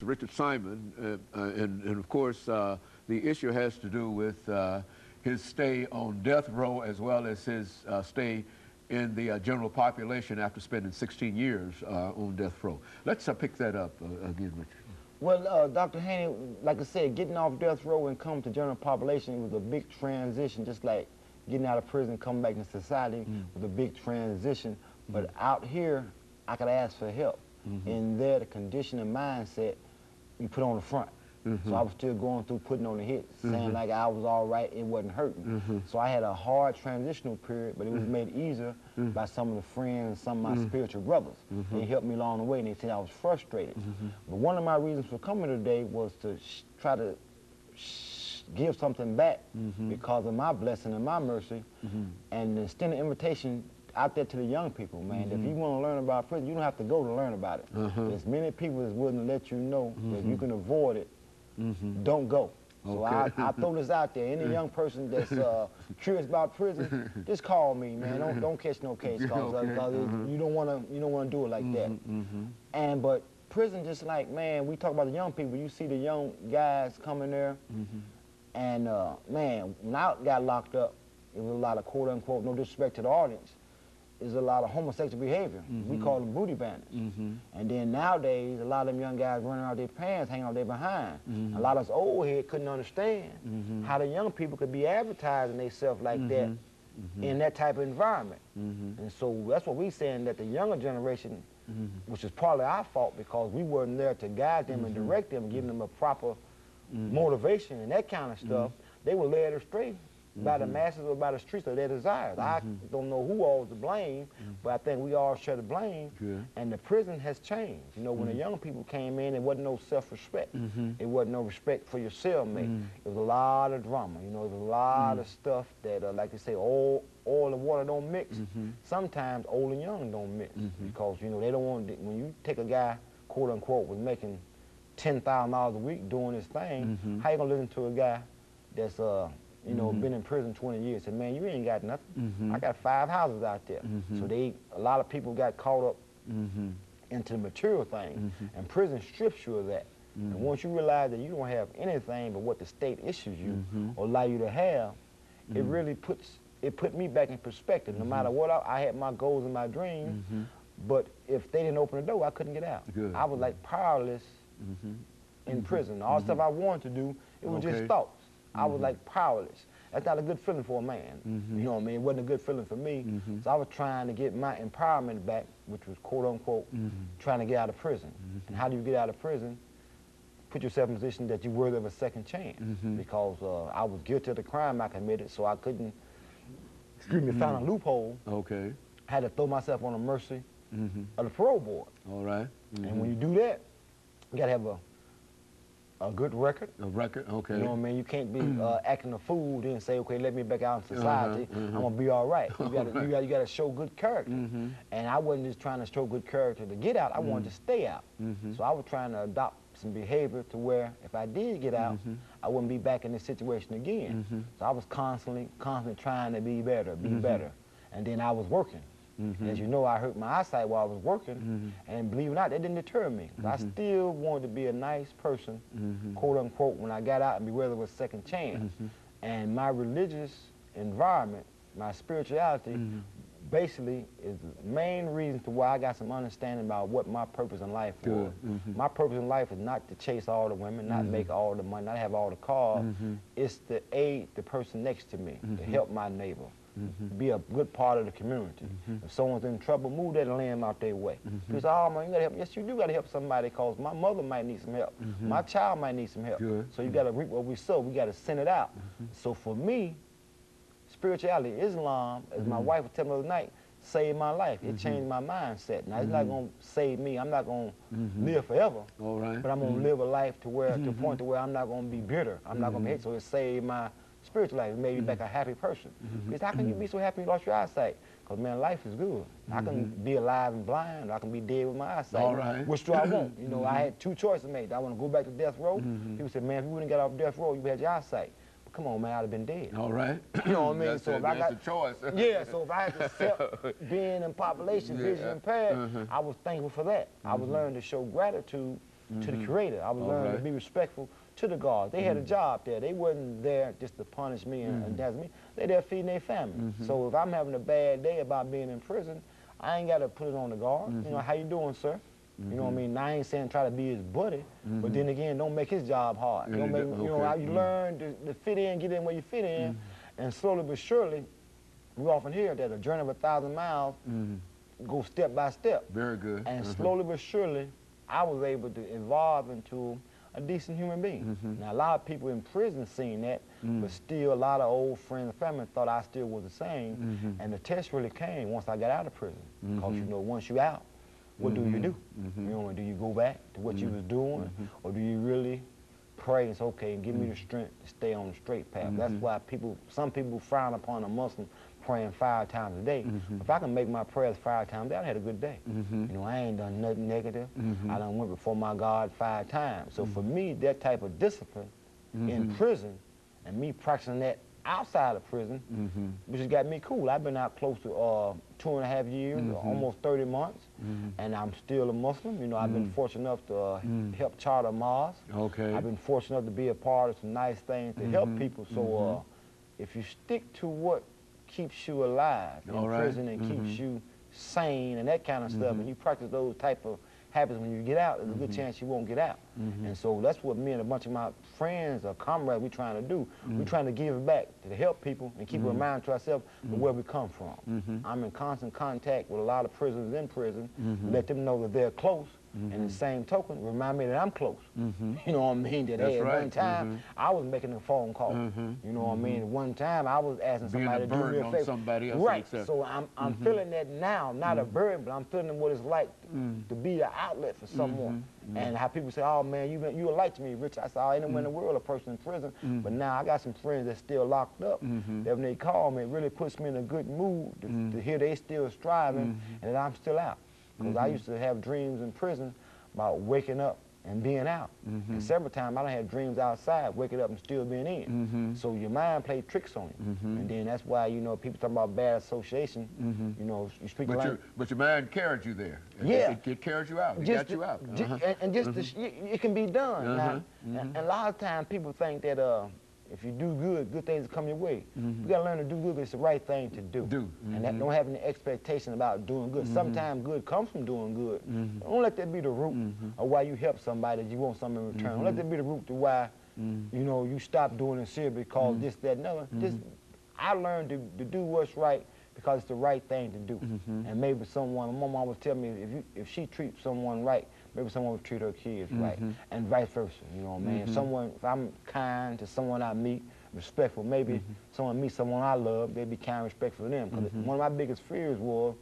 RSimon, and of course, the issue has to do with his stay on death row as well as his stay in the general population after spending 16 years on death row. Let's pick that up again, Richard. Well, Dr. Haney, like I said, getting off death row and coming to general population was a big transition, just like getting out of prison, coming back into society was a big transition. But out here, I could ask for help. In there, the condition and mindset you put on the front. So I was still going through putting on the hits, saying like I was all right, it wasn't hurting. So I had a hard transitional period, but it was made easier by some of the friends and some of my spiritual brothers. They helped me along the way, and they said I was frustrated. But one of my reasons for coming today was to try to give something back because of my blessing and my mercy, and extend an invitation out there to the young people, man. If you want to learn about prison, you don't have to go to learn about it. There's many people that's willing to let you know that if you can avoid it, don't go. So I throw this out there. Any young person that's curious about prison, just call me, man. Don't catch no case calls, because you don't want to do it like that. But prison, just like, man, we talk about the young people. You see the young guys coming there, and man, when I got locked up, it was a lot of quote unquote, no disrespect to the audience, is a lot of homosexual behavior. We call them booty bandits. And then nowadays, a lot of them young guys running out their pants, hanging out their behind. A lot of us old heads couldn't understand how the young people could be advertising themselves like that in that type of environment. And so that's what we're saying, that the younger generation, which is partly our fault because we weren't there to guide them and direct them, give them a proper motivation and that kind of stuff, they were led astray by the masses or by the streets of their desires. I don't know who all to blame, but I think we all share the blame. And the prison has changed. You know, when the young people came in, there wasn't no self-respect. It wasn't no respect for your cellmate. It was a lot of drama. You know, it was a lot of stuff that, like they say, oil and water don't mix. Sometimes old and young don't mix because, you know, they don't want to, when you take a guy, quote unquote, was making $10,000 a week doing this thing, how you gonna listen to a guy that's you know, been in prison 20 years, and man, you ain't got nothing. I got 5 houses out there. So a lot of people got caught up into the material thing, and prison strips you of that. And once you realize that you don't have anything but what the state issues you or allow you to have, it really put me back in perspective. No matter what, I had my goals and my dreams, but if they didn't open the door, I couldn't get out. I was like powerless in prison. All the stuff I wanted to do, it was just thoughts. I was like powerless. That's not a good feeling for a man. You know what I mean? It wasn't a good feeling for me. So I was trying to get my empowerment back, which was quote unquote trying to get out of prison. And how do you get out of prison? Put yourself in a position that you're worthy of a second chance. Because I was guilty of the crime I committed, so I couldn't, found a loophole. I had to throw myself on the mercy of the parole board. And when you do that, you gotta have a good record. You know what I mean? You can't be acting a fool then say, okay, let me back out in society. I'm gonna be all right. You gotta show good character. And I wasn't just trying to show good character to get out. I wanted to stay out. So I was trying to adopt some behavior to where if I did get out, I wouldn't be back in this situation again. So I was constantly trying to be better, And then I was working. As you know, I hurt my eyesight while I was working, and believe it or not, that didn't deter me. I still wanted to be a nice person, quote unquote, when I got out and be worthy of a second chance. And my religious environment, my spirituality, basically is the main reason to why I got some understanding about what my purpose in life was. My purpose in life is not to chase all the women, not make all the money, not have all the cars. It's to aid the person next to me, to help my neighbor. Be a good part of the community. If someone's in trouble, move that lamb out their way. You say, oh man, you gotta help. Yes, you do gotta help somebody, because my mother might need some help. My child might need some help. So you gotta reap what we sow. We gotta send it out. So for me, spirituality, Islam, as my wife was telling me the other night, saved my life. It changed my mindset. Now it's not gonna save me. I'm not gonna live forever. But I'm gonna live a life to where, to the point to where I'm not gonna be bitter. I'm not gonna be hate. So it saved my spiritual life. It made me back a happy person. Because how can you be so happy you lost your eyesight? Because man, life is good. I can be alive and blind, or I can be dead with my eyesight. Which do I want? You know, I had 2 choices made. I want to go back to death row. People said, man, if you wouldn't get off death row, you had your eyesight. But come on, man, I'd have been dead. You know what I mean? So if I got a choice. So if I had to accept being in population, vision impaired, I was thankful for that. I was learning to show gratitude to the Creator. I was learning to be respectful to the guards. They had a job there. They wasn't there just to punish me and that's me. They there feeding their family. So if I'm having a bad day about being in prison, I ain't got to put it on the guard. You know, how you doing, sir? You know what I mean? I ain't saying try to be his buddy, but then again, don't make his job hard. Don't make, you know, you learn to fit in, get in where you fit in, and slowly but surely, we often hear that a journey of 1,000 miles go step by step. Very good. And slowly but surely, I was able to evolve into a decent human being. Now, a lot of people in prison seen that, but still a lot of old friends and family thought I still was the same, and the test really came once I got out of prison. Because, you know, once you out, what do? You know, do you go back to what you was doing, or do you really pray and say, okay, give me the strength to stay on the straight path? That's why some people frown upon a Muslim praying 5 times a day. If I can make my prayers 5 times a day, I had a good day. You know, I ain't done nothing negative. I done went before my God 5 times. So for me, that type of discipline in prison, and me practicing that outside of prison, which has got me cool. I've been out close to 2.5 years, almost 30 months, and I'm still a Muslim. You know, I've been fortunate enough to help charter a mosque. I've been fortunate enough to be a part of some nice things to help people. So if you stick to what keeps you alive in prison and keeps you sane and that kind of stuff, and you practice those type of habits when you get out, there's a good chance you won't get out. And so that's what me and a bunch of my friends or comrades, we trying to do. We're trying to give back to help people and keep a reminder to ourselves of where we come from. I'm in constant contact with a lot of prisoners in prison, let them know that they're close, and the same token, remind me that I'm close. You know what I mean? That hey, at one time, I was making a phone call. You know what I mean? At one time, I was asking somebody to do me a favor. Somebody else, right. So I'm feeling that now, not a burden, but I'm feeling what it's like to be an outlet for someone. And how people say, oh man, you a light to me, Rich. I said, I ain't nowhere in the world a person in prison, but now I got some friends that's still locked up. That when they call me, it really puts me in a good mood to hear they still striving and that I'm still out. Because I used to have dreams in prison about waking up and being out. And several times I done had dreams outside, waking up and still being in. So your mind played tricks on you. And then that's why, you know, people talk about bad association, you know, you speak like... But your mind carried you there. Yeah. It carried you out. It got you out. And just it can be done. Now, and a lot of times people think that if you do good, good things will come your way. You gotta learn to do good because it's the right thing to do. And that don't have any expectation about doing good. Sometimes good comes from doing good. Don't let that be the root of why you help somebody that you want something in return. Don't let that be the root to why you know you stop doing it serious because this, that, and other. I learned to do what's right because it's the right thing to do. And maybe someone, my mom was telling me, if she treats someone right, maybe someone would treat her kids right, and vice versa, you know what I mean? If I'm kind to someone I meet, respectful, maybe someone meets someone I love, they'd be kind and respectful to them. Because one of my biggest fears was,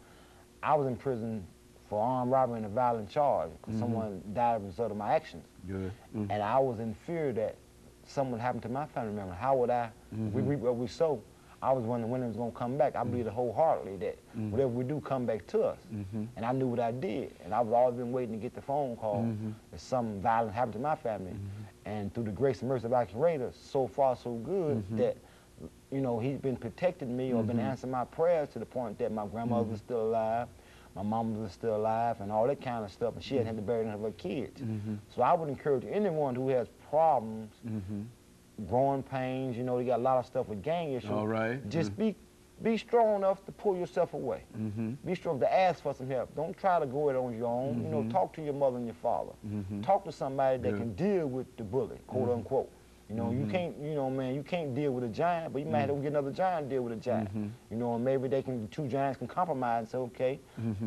I was in prison for armed robbery and a violent charge, because someone died as a result of my actions. And I was in fear that something happened to my family member. How would I, we reap what we sow? I was wondering when it was going to come back. I believed wholeheartedly that whatever we do come back to us. And I knew what I did. And I've always been waiting to get the phone call that something violent happened to my family. And through the grace and mercy of our Creator, so far so good that, you know, he's been protecting me or been answering my prayers to the point that my grandmother was still alive, my mom was still alive, and all that kind of stuff. And she hadn't had to bury none of her kids. So I would encourage anyone who has problems, growing pains, you know, you got a lot of stuff with gang issues. Just be strong enough to pull yourself away. Be strong to ask for some help. Don't try to go it on your own. You know, talk to your mother and your father. Talk to somebody that can deal with the bully, quote unquote. You know, you can't, you know, man, you can't deal with a giant, but you might have to get another giant to deal with a giant. You know, and maybe two giants can compromise and say, okay,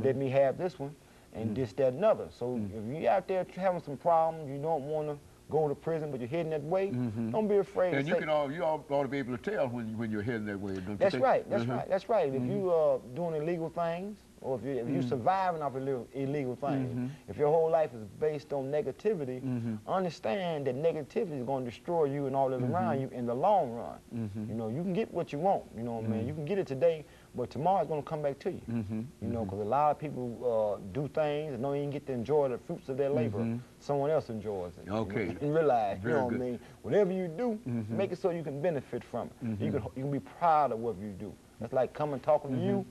let me have this one and this, that, and other. So if you're out there having some problems, you don't want to go to prison, but you're heading that way, don't be afraid. And you all ought to be able to tell when you're heading that way, don't you That's think? right, that's right, that's right. If you are doing illegal things, or if you're surviving off illegal things, if your whole life is based on negativity, understand that negativity is going to destroy you and all that's around you in the long run. You know, you can get what you want, you know what I mean? You can get it today, but tomorrow it's going to come back to you. You know, because a lot of people do things and don't even get to enjoy the fruits of their labor. Someone else enjoys it. Okay. And realize, you know what I mean? Whatever you do, make it so you can benefit from it. You can be proud of what you do. It's like coming talking to you.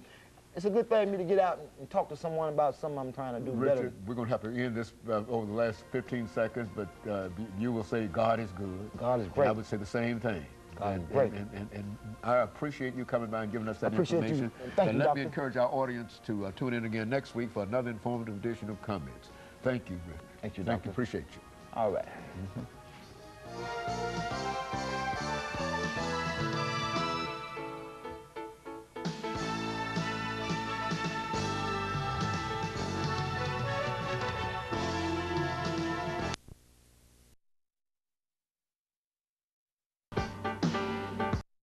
it's a good thing for me to get out and talk to someone about something I'm trying to do Richard, better. we're going to have to end this over the last 15 seconds, but you will say God is good. God is And great. I would say the same thing. God is great. And I appreciate you coming by and giving us that appreciate you. information. Thank and you, let me Doctor. encourage our audience to tune in again next week for another informative edition of Comments. Thank you, Richard. Thank you, Thank Doctor. you. Appreciate you. All right.